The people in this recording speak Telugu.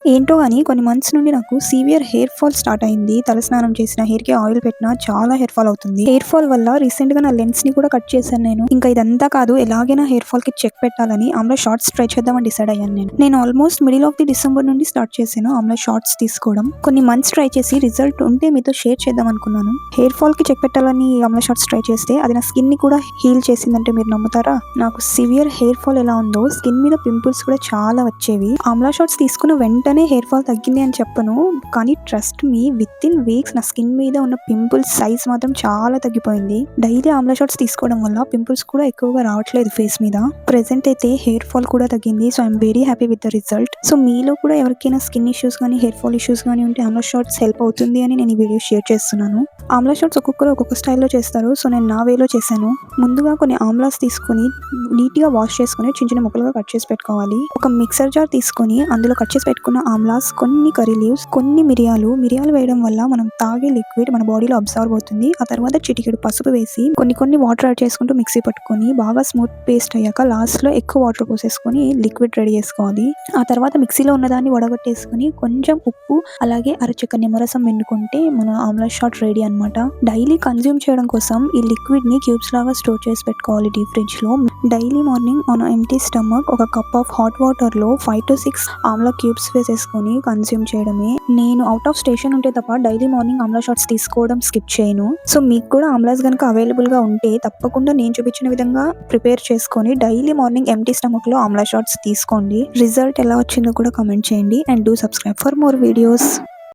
ఏంటో గాని కొన్ని మంత్స్ నుండి నాకు సివియర్ హెయిర్ ఫాల్ స్టార్ట్ అయింది. తలస్నానం చేసినా, హెయిర్‌కి ఆయిల్ పెట్టినా చాలా హెయిర్ ఫాల్ అవుతుంది. హెయిర్ ఫాల్ వల్ల రీసెంట్‌గా నా లెన్స్‌ని కూడా కట్ చేశాను నేను. ఇంకా ఇదంతా కాదు, ఎలాగైనా హెయిర్ ఫాల్‌కి చెక్ పెట్టాలని ఆమ్లా షార్ట్స్ ట్రై చేద్దామని డిసైడ్ అయ్యాను నేను. నేను almost middle of the December నుండి స్టార్ట్ చేశాను ఆమ్లా షార్ట్స్ తీసుకోవడం. కొన్ని మంత్స్ ట్రై చేసి రిజల్ట్ ఉంటే మీతో షేర్ చేద్దాం అనుకున్నాను. హెయిర్ ఫాల్‌కి చెక్ పెట్టాలని ఆమ్లా షార్ట్స్ ట్రై చేస్తే అది నా స్కిన్‌ని కూడా హీల్ చేసిందంటే మీరు నమ్ముతారా? నాకు సివియర్ హెయిర్ ఫాల్ ఎలా ఉందో స్కిన్ మీద పింపుల్స్ కూడా చాలా వచ్చేవి. ఆమ్లా షార్ట్స్ తీసుకున్న వెంటనే హెయిర్ ఫాల్ తగ్గింది అని చెప్పను, కానీ trust me, with in weeks నా స్కిన్ మీద ఉన్న పింపుల్స్ సైజ్ మాత్రం చాలా తగ్గిపోయింది. డైలీ ఆమ్లా షార్ట్స్ తీసుకోవడం వల్ల పింపుల్స్ కూడా ఎక్కువగా రావట్లేదు ఫేస్ మీద. ప్రెసెంట్ అయితే హెయిర్ ఫాల్ కూడా తగ్గింది. So I'm very happy with the result. So మీలో కూడా ఎవరికైనా స్కిన్ ఇష్యూస్ కానీ హెయిర్ ఫాల్ ఇష్యూస్ కానీ ఉంటే ఆమ్లా షార్ట్స్ హెల్ప్ అవుతుంది అని నేను ఈ వీడియో షేర్ చేస్తున్నాను. ఆమ్లా షార్ట్స్ ఒక్కొక్కరు ఒక్కొక్క స్టైల్లో చేస్తారు. సో నేను నా వేలో చేశాను. ముందుగా కొన్ని ఆమ్లాస్ తీసుకొని నీట్గా వాష్ చేసుకుని చిన్న చిన్న ముక్కలుగా కట్ చేసి పెట్టుకోవాలి. ఒక మిక్సర్ జార్ తీసుకొని అందులో కట్ చేసి పెట్టుకున్న ఆమ్లాస్, కొన్ని కర్రీ లీవ్స్, కొన్ని మిరియాలు వేయడం వల్ల మనం తాగే లిక్విడ్ మన బాడీలో అబ్జర్వ్ అవుతుంది. ఆ తర్వాత చిటికెడు పసుపు వేసి కొన్ని వాటర్ యాడ్ చేసుకుంటూ మిక్సీ పట్టుకొని బాగా స్మూత్ పేస్ట్ అయ్యాక లాస్ట్ లో ఎక్కువ వాటర్ పోసేసుకొని లిక్విడ్ రెడీ చేసుకోవాలి. ఆ తర్వాత మిక్సీలో ఉన్నదాన్ని వడగొట్టేసుకుని కొంచెం ఉప్పు అలాగే అరచెక్క నిమ్మరసం పిండుకుంటే మన ఆమ్లా షార్ట్ రెడీ అన్నమాట. డైలీ కన్జ్యూమ్ చేయడం కోసం ఈ లిక్విడ్ ని క్యూబ్స్ లాగా స్టోర్ చేసి పెట్టుకోవాలి డీప్ ఫ్రిడ్జ్ లో. Daily morning on empty stomach ఒక కప్ ఆఫ్ హాట్ వాటర్ లో 5 to 6 ఆమ్లా క్యూబ్స్ వేసేసుకొని కన్జ్యూమ్ చేయడమే. నేను అవుట్ ఆఫ్ స్టేషన్ ఉంటే తప్ప డైలీ మార్నింగ్ ఆమ్లా షార్ట్స్ తీసుకోవడం స్కిప్ చేయను. సో మీకు కూడా ఆమ్లాస్ కనుక అవైలబుల్ గా ఉంటే తప్పకుండా నేను చూపించిన విధంగా ప్రిపేర్ చేసుకొని డైలీ మార్నింగ్ ఎంటీ స్టమక్ లో ఆమ్లా షార్ట్స్ తీసుకోండి. రిజల్ట్ ఎలా వచ్చిందో కూడా కామెంట్ చేయండి and do subscribe for more videos.